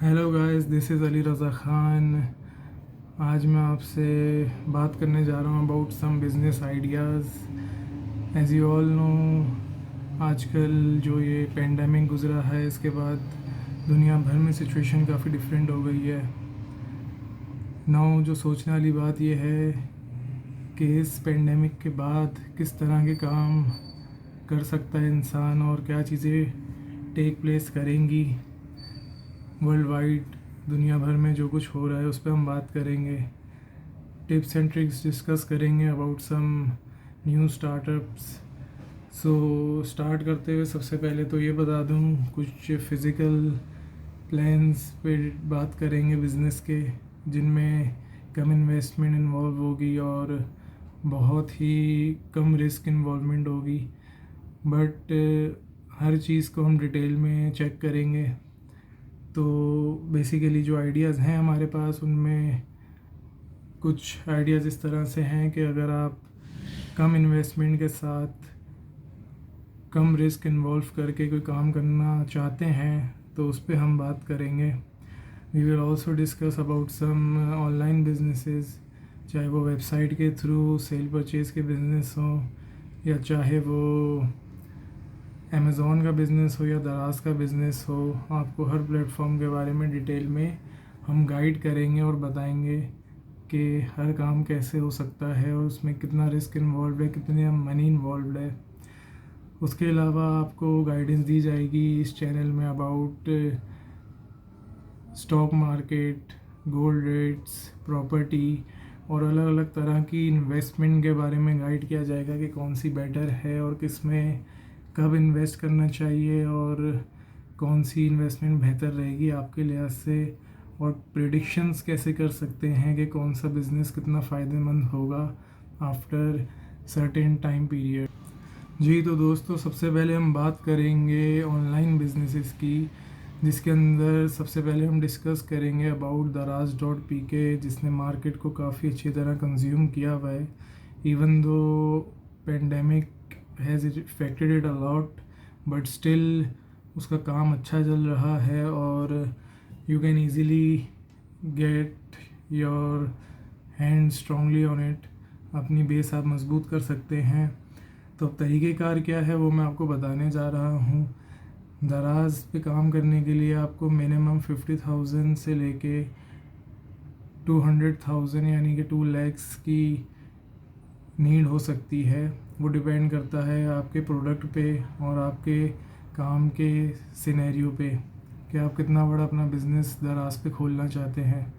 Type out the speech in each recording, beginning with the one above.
Hello guys, this is Ali Raza Khan. आज मैं आपसे बात करने जा रहा हूँ about some business ideas. As you all know, आजकल जो ये पेंडेमिक गुज़रा है, इसके बाद दुनिया भर में सिचुएशन काफ़ी डिफरेंट हो गई है। नाउ जो सोचने वाली बात ये है कि इस पेंडेमिक के बाद किस तरह के काम कर सकता है इंसान और क्या चीज़ें टेक प्लेस करेंगी वर्ल्ड वाइड। दुनिया भर में जो कुछ हो रहा है उस पर हम बात करेंगे, टिप्स एंड ट्रिक्स डिस्कस करेंगे about some new startups. So start करते हुए सबसे पहले तो ये बता दूँ, कुछ फ़िज़िकल प्लान्स पे बात करेंगे बिज़नेस के, जिनमें कम इन्वेस्टमेंट इन्वॉल्व होगी और बहुत ही कम रिस्क इन्वॉल्वमेंट होगी। बट हर चीज़ को हम डिटेल में चेक करेंगे। तो बेसिकली जो आइडियाज़ हैं हमारे पास, उनमें कुछ आइडियाज़ इस तरह से हैं कि अगर आप कम इन्वेस्टमेंट के साथ कम रिस्क इन्वॉल्व करके कोई काम करना चाहते हैं तो उस पर हम बात करेंगे। We will also discuss about some online businesses, चाहे वो वेबसाइट के थ्रू सेल परचेज़ के बिज़नेस हों या चाहे वो अमेज़ॉन का बिज़नेस हो या दराज का बिज़नेस हो। आपको हर प्लेटफॉर्म के बारे में डिटेल में हम गाइड करेंगे और बताएंगे कि हर काम कैसे हो सकता है और उसमें कितना रिस्क इन्वॉल्व है, कितने मनी इन्वॉल्व है। उसके अलावा आपको गाइडेंस दी जाएगी इस चैनल में about stock market, gold rates, property और अलग अलग तरह की इन्वेस्टमेंट के बारे में गाइड किया जाएगा कि कौन सी बेटर है और किस में कब इन्वेस्ट करना चाहिए और कौन सी इन्वेस्टमेंट बेहतर रहेगी आपके लिहाज से, और प्रेडिक्शंस कैसे कर सकते हैं कि कौन सा बिज़नेस कितना फ़ायदेमंद होगा आफ्टर सर्टेन टाइम पीरियड। जी तो दोस्तों, सबसे पहले हम बात करेंगे ऑनलाइन बिजनेसेस की, जिसके अंदर सबसे पहले हम डिस्कस करेंगे अबाउट Daraz.pk, जिसने मार्केट को काफ़ी अच्छी तरह कंज्यूम किया हुआ है। Even though pandemic has affected it a lot, but still उसका काम अच्छा चल रहा है और you can easily get your hand strongly on it. अपनी बेस आप मजबूत कर सकते हैं। तो अब तरीक़ेकार क्या है वो मैं आपको बताने जा रहा हूँ। दराज पे काम करने के लिए आपको मिनिमम 50,000 से लेके 200,000 यानी कि 2 lakhs की नीड हो सकती है। वो डिपेंड करता है आपके प्रोडक्ट पे और आपके काम के सिनेरियो पे कि आप कितना बड़ा अपना बिज़नेस दराज पे खोलना चाहते हैं।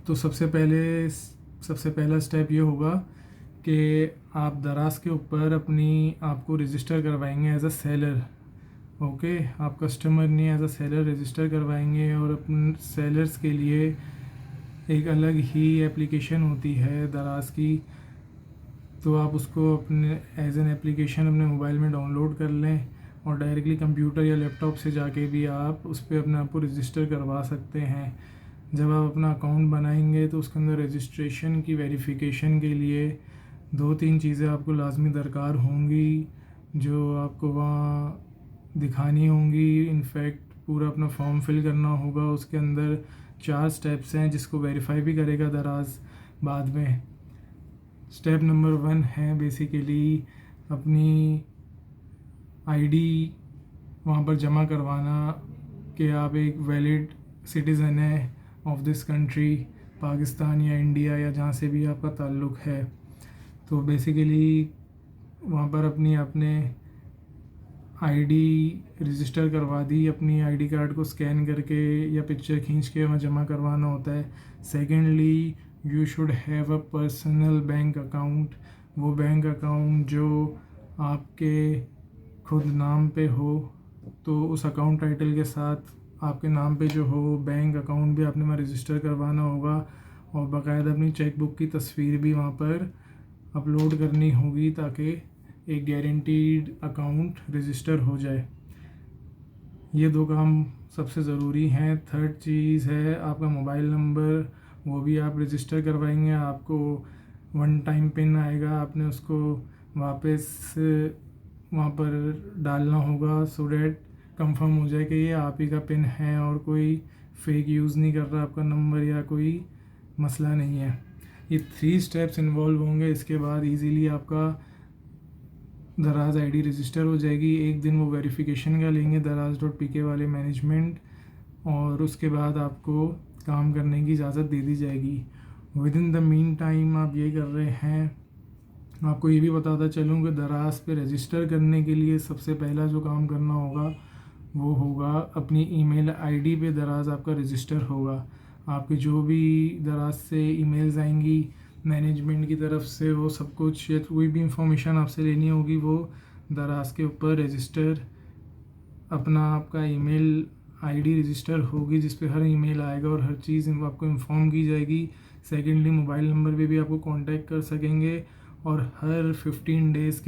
तो सबसे पहला स्टेप ये होगा कि आप दराज के ऊपर अपनी आपको रजिस्टर करवाएंगे एज अ सेलर। ओके, आप कस्टमर नहीं, एज अ सेलर रजिस्टर करवाएंगे और अपने सेलर्स के लिए एक अलग ही एप्लीकेशन होती है दराज की। तो आप उसको अपने एज एन एप्लीकेशन अपने मोबाइल में डाउनलोड कर लें और डायरेक्टली कंप्यूटर या लैपटॉप से जाके भी आप उस पर अपने आप को रजिस्टर करवा सकते हैं। जब आप अपना अकाउंट बनाएंगे तो उसके अंदर रजिस्ट्रेशन की वेरिफिकेशन के लिए 2-3 चीज़ें आपको लाजमी दरकार होंगी जो आपको वहाँ दिखानी होंगी। इनफैक्ट पूरा अपना फॉर्म फिल करना होगा। उसके अंदर 4 स्टेप्स हैं जिसको वेरीफाई भी करेगा दराज बाद में। स्टेप नंबर 1 है बेसिकली अपनी आईडी वहाँ पर जमा करवाना कि आप एक वैलिड सिटीज़न है ऑफ दिस कंट्री, पाकिस्तान या इंडिया या जहाँ से भी आपका ताल्लुक़ है। तो बेसिकली वहाँ पर अपनी आपने आईडी रजिस्टर करवा दी, अपनी आईडी कार्ड को स्कैन करके या पिक्चर खींच के वहाँ जमा करवाना होता है। Secondly, you should have a personal bank account. वो बैंक अकाउंट जो आपके खुद नाम पे हो, तो उस अकाउंट टाइटल के साथ आपके नाम पे जो हो बैंक अकाउंट भी आपने वहाँ रजिस्टर करवाना होगा और बाकायदा अपनी चेक बुक की तस्वीर भी वहाँ पर अपलोड करनी होगी ताकि एक गारंटीड अकाउंट रजिस्टर हो जाए। ये 2 काम सबसे ज़रूरी हैं। थर्ड चीज़ है आपका मोबाइल नंबर, वो भी आप रजिस्टर करवाएंगे। आपको 1 टाइम पिन आएगा, आपने उसको वापस वहाँ पर डालना होगा सो डैट कंफर्म हो जाए कि ये आप ही का पिन है और कोई फेक यूज़ नहीं कर रहा आपका नंबर या कोई मसला नहीं है। ये 3 स्टेप्स इन्वॉल्व होंगे। इसके बाद इजीली आपका दराज आईडी रजिस्टर हो जाएगी। एक दिन वो वेरिफिकेशन का लेंगे daraz.pk वाले मैनेजमेंट, और उसके बाद आपको काम करने की इजाज़त दे दी जाएगी। With in the mean time आप ये कर रहे हैं, आपको ये भी बताता चलूँ कि दराज पे रजिस्टर करने के लिए सबसे पहला जो काम करना होगा वो होगा अपनी ईमेल आईडी पे दराज आपका रजिस्टर होगा। आपके जो भी दराज से ईमेल्स आएंगी मैनेजमेंट की तरफ से, वो सब कुछ या कोई भी इंफॉर्मेशन आपसे लेनी होगी वो दराज के ऊपर रजिस्टर अपना आपका ईमेल आईडी रजिस्टर होगी, जिस पे हर ईमेल आएगा और हर चीज़ आपको इन्फॉर्म की जाएगी। सेकेंडली मोबाइल नंबर पे भी आपको कांटेक्ट कर सकेंगे, और हर 15 डेज़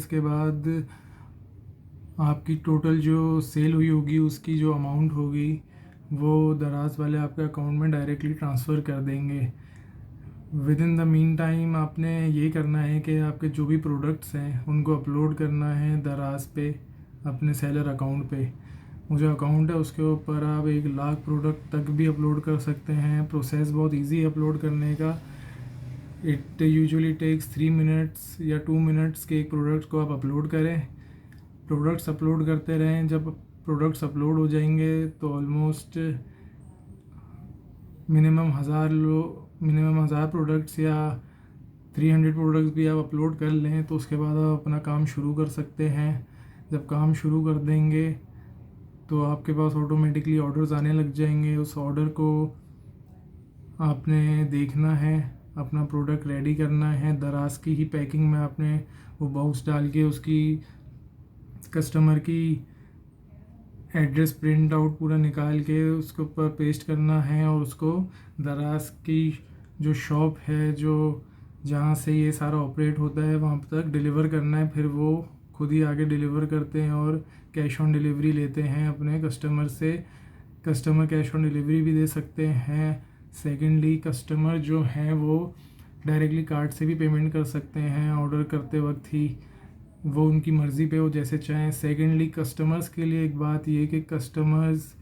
के बाद आपकी टोटल जो सेल हुई होगी उसकी जो अमाउंट होगी वो दराज वाले आपके अकाउंट में डायरेक्टली ट्रांसफ़र कर देंगे। With in the mean time आपने ये करना है कि आपके जो भी प्रोडक्ट्स हैं उनको अपलोड करना है दराज पे अपने सेलर अकाउंट पे। वो जो अकाउंट है उसके ऊपर आप 1,00,000 प्रोडक्ट तक भी अपलोड कर सकते हैं। प्रोसेस बहुत इजी है अपलोड करने का। इट यूजुअली टेक्स 3 मिनट्स या 2 मिनट्स के एक प्रोडक्ट को आप अपलोड करें। प्रोडक्ट्स अपलोड करते रहें। जब प्रोडक्ट्स अपलोड हो जाएंगे तो ऑलमोस्ट मिनिमम 1000 प्रोडक्ट्स या 300 प्रोडक्ट्स भी आप अपलोड कर लें तो उसके बाद आप अपना काम शुरू कर सकते हैं। जब काम शुरू कर देंगे तो आपके पास ऑटोमेटिकली ऑर्डर्स आने लग जाएंगे। उस ऑर्डर को आपने देखना है, अपना प्रोडक्ट रेडी करना है। दराज की ही पैकिंग में आपने वो बॉक्स डाल के उसकी कस्टमर की एड्रेस प्रिंट आउट पूरा निकाल के उसके ऊपर पेस्ट करना है, और उसको दराज की जो शॉप है जो जहाँ से ये सारा ऑपरेट होता है वहाँ तक डिलीवर करना है। फिर वो खुद ही आगे डिलीवर करते हैं और कैश ऑन डिलीवरी लेते हैं अपने कस्टमर से। कस्टमर कैश ऑन डिलीवरी भी दे सकते हैं। सेकेंडली कस्टमर जो हैं वो डायरेक्टली कार्ड से भी पेमेंट कर सकते हैं ऑर्डर करते वक्त ही, वो उनकी मर्ज़ी पे, वो जैसे चाहें। सेकेंडली कस्टमर्स के लिए एक बात ये कि customers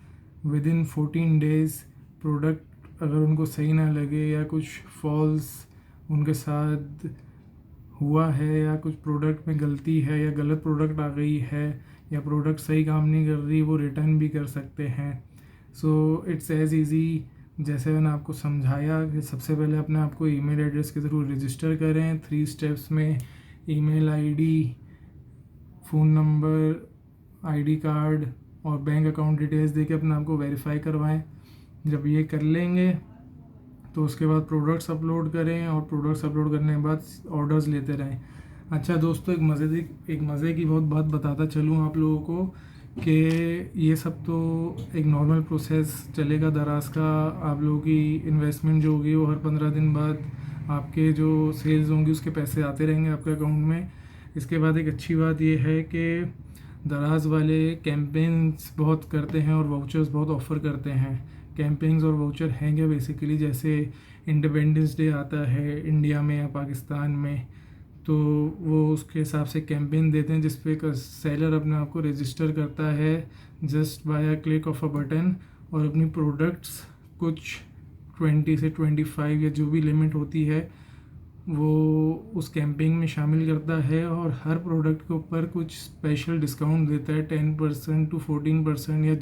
with in 14 days product अगर उनको सही ना लगे या कुछ फॉल्स उनके साथ हुआ है या कुछ प्रोडक्ट में गलती है या गलत प्रोडक्ट आ गई है या प्रोडक्ट सही काम नहीं कर रही, वो रिटर्न भी कर सकते हैं। सो इट्स एज़ ईज़ी जैसे मैंने आपको समझाया कि सबसे पहले अपने आप को ईमेल एड्रेस के थ्रू रजिस्टर करें 3 स्टेप्स में। Email ID, phone number, ID card और बैंक अकाउंट डिटेल्स देके अपने आप को वेरीफाई करवाएं। जब ये कर लेंगे तो उसके बाद प्रोडक्ट्स अपलोड करें, और प्रोडक्ट्स अपलोड करने के बाद ऑर्डर्स लेते रहें। अच्छा दोस्तों, एक मज़े की बहुत बात बताता चलूँ आप लोगों को कि ये सब तो एक नॉर्मल प्रोसेस चलेगा दराज का। आप लोगों की इन्वेस्टमेंट जो होगी वो हर 15 दिन बाद आपके जो सेल्स होंगी उसके पैसे आते रहेंगे आपके अकाउंट में। इसके बाद एक अच्छी बात ये है कि दराज वाले कैंपेन्स बहुत करते हैं और वाउचर्स बहुत ऑफ़र करते हैं। कैंपेन्स और वाउचर हैं क्या, बेसिकली जैसे इंडिपेंडेंस डे आता है इंडिया में या पाकिस्तान में, तो वो उसके हिसाब से कैंपेन देते हैं जिस पे सेलर अपने आप को रजिस्टर करता है just by a click of a button, और अपनी प्रोडक्ट्स कुछ 20 से 25 या जो भी लिमिट होती है वो उस कैंपेन में शामिल करता है, और हर प्रोडक्ट के ऊपर कुछ स्पेशल डिस्काउंट देता है 10% to 14% या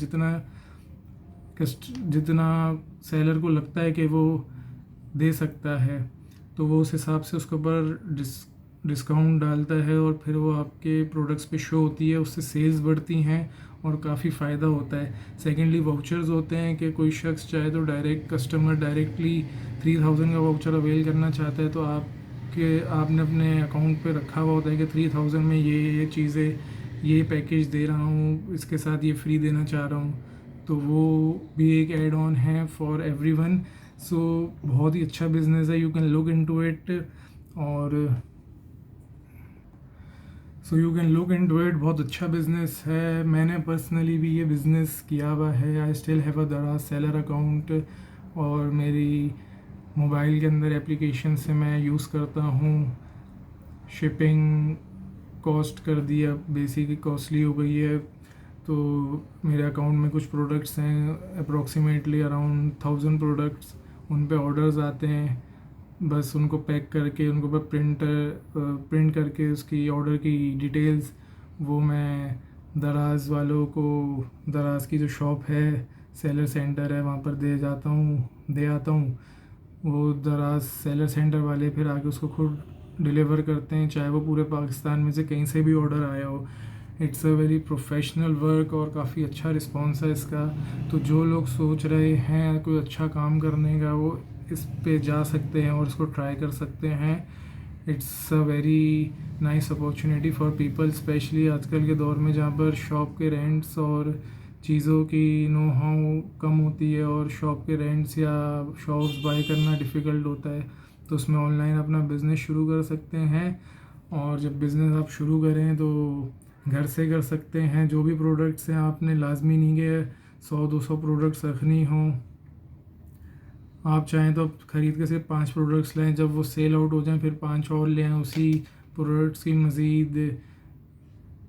जितना सेलर को लगता है कि वो दे सकता है, तो वो उस हिसाब से उसके ऊपर डिस्काउंट डालता है और फिर वो आपके प्रोडक्ट्स पे शो होती है। उससे सेल्स बढ़ती हैं और काफ़ी फ़ायदा होता है। सेकेंडली वाउचर्स होते हैं कि कोई शख्स चाहे तो कस्टमर डायरेक्टली 3000 का वाउचर अवेल करना चाहता है, तो आपने अपने अकाउंट पे रखा हुआ होता है कि 3000 में ये चीज़ें, ये पैकेज दे रहा हूँ, इसके साथ ये फ्री देना चाह रहा हूँ, तो वो भी एक ऐड ऑन है फॉर एवरीवन। सो बहुत ही अच्छा बिज़नेस है, you can look into it, बहुत अच्छा बिज़नेस है। मैंने पर्सनली भी ये बिज़नेस किया हुआ है। आई स्टिल हैव अ दराज सेलर अकाउंट, और मेरी मोबाइल के अंदर एप्लीकेशन से मैं यूज़ करता हूँ शिपिंग कॉस्ट कर दी, अब बेसिकली कॉस्टली हो गई है। तो मेरे अकाउंट में कुछ प्रोडक्ट्स हैं, अप्रॉक्सीमेटली अराउंड 1000 प्रोडक्ट्स, उन पे ऑर्डर्स आते हैं। बस उनको पैक करके उनको पर प्रिंट करके उसकी ऑर्डर की डिटेल्स वो मैं दराज़ वालों को, दराज़ की जो शॉप है, सेलर सेंटर है, वहाँ पर दे आता हूँ। वो दराज़ सेलर सेंटर वाले फिर आके उसको खुद डिलीवर करते हैं, चाहे वो पूरे पाकिस्तान में से कहीं से भी ऑर्डर आया हो। It's a very professional work और काफ़ी अच्छा रिस्पॉन्स है इसका। तो जो लोग सोच रहे हैं कोई अच्छा काम करने का, वो इस पे जा सकते हैं और इसको ट्राई कर सकते हैं। It's a very nice opportunity for people, specially आजकल के दौर में जहाँ पर शॉप के रेंट्स और चीज़ों की नो हाउ कम होती है और शॉप के रेंट्स या शॉप्स बाय करना डिफ़िकल्ट होता है। तो उसमें ऑनलाइन अपना बिज़नेस शुरू कर सकते हैं। और जब बिज़नेस आप शुरू करें तो घर से कर सकते हैं। जो भी प्रोडक्ट्स हैं, आपने लाजमी नहीं कि 100-200 प्रोडक्ट्स रखनी हों। आप चाहें तो ख़रीद के सिर्फ 5 प्रोडक्ट्स लें, जब वो सेल आउट हो जाएं फिर 5 और लें, उसी प्रोडक्ट्स की मज़ीद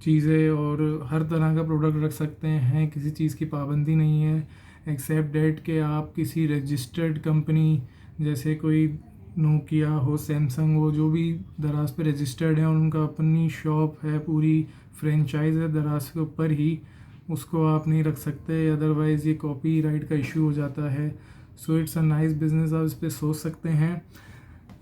चीज़ें, और हर तरह का प्रोडक्ट रख सकते हैं। किसी चीज़ की पाबंदी नहीं है, एक्सेप्ट डेट कि आप किसी रजिस्टर्ड कंपनी, जैसे कोई नोकिया हो, सैमसंग हो, जो भी दराज़ पे रजिस्टर्ड है और उनका अपनी शॉप है, पूरी फ्रेंचाइज है दराज़ के ऊपर ही, उसको आप नहीं रख सकते, अदरवाइज़ ये कॉपीराइट का इशू हो जाता है। So it's a nice business, आप इस पर सोच सकते हैं।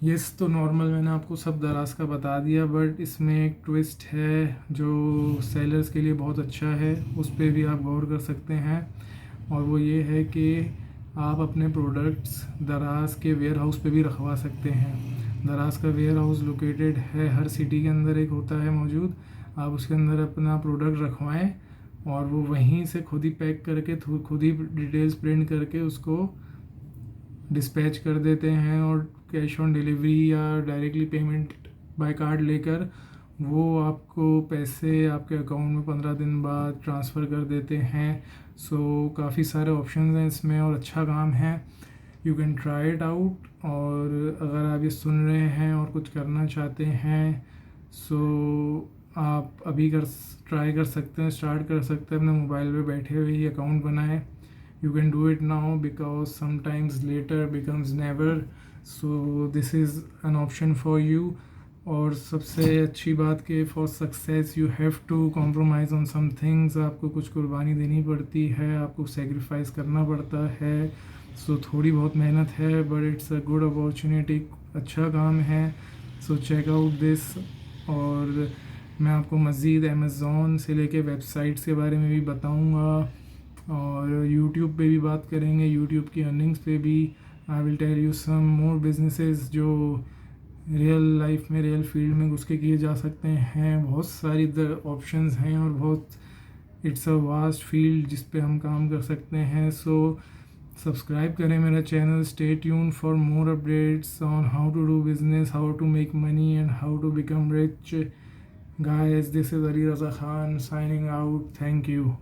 यस, तो नॉर्मल मैंने आपको सब दराज़ का बता दिया, बट इसमें एक ट्विस्ट है जो सेलर्स के लिए बहुत अच्छा है, उस पर भी आप गौर कर सकते हैं। और वो ये है कि आप अपने प्रोडक्ट्स दराज़ के वेयर हाउस पे भी रखवा सकते हैं। दराज़ का वेयर हाउस लोकेटेड है, हर सिटी के अंदर एक होता है मौजूद। आप उसके अंदर अपना प्रोडक्ट रखवाएं और वो वहीं से खुद ही पैक करके खुद ही डिटेल्स प्रिंट करके उसको डिस्पैच कर देते हैं, और कैश ऑन डिलीवरी या डायरेक्टली पेमेंट बाय कार्ड लेकर वो आपको पैसे आपके अकाउंट में 15 दिन बाद ट्रांसफ़र कर देते हैं। सो काफ़ी सारे ऑप्शंस हैं इसमें और अच्छा काम है। You can try it out. और अगर आप ये सुन रहे हैं और कुछ करना चाहते हैं, सो आप अभी ट्राई कर सकते हैं, स्टार्ट कर सकते हैं, अपने मोबाइल पे बैठे हुए ही अकाउंट बनाएं। You can do it now because sometimes later becomes never, so this is an option for you. और सबसे अच्छी बात कि for success you have to compromise on some things, आपको कुछ कुर्बानी देनी पड़ती है, आपको sacrifice करना पड़ता है। so थोड़ी बहुत मेहनत है, but it's a good opportunity, अच्छा काम है। so check out this। और मैं आपको मज़ीद अमेज़ॉन से लेके वेबसाइट्स के बारे में भी बताऊँगा और यूट्यूब पे भी बात करेंगे, यूट्यूब की अर्निंग्स पे भी। I will tell you some more businesses जो रियल लाइफ में, रियल फील्ड में घुस के किए जा सकते हैं। बहुत सारी ऑप्शंस हैं और बहुत इट्स अ वास्ट फील्ड जिस पे हम काम कर सकते हैं। सो सब्सक्राइब करें मेरा channel, stay tune for more updates on how to do business, how to make money and how to become rich. Guys, this is Ali Raza Khan signing out. Thank you.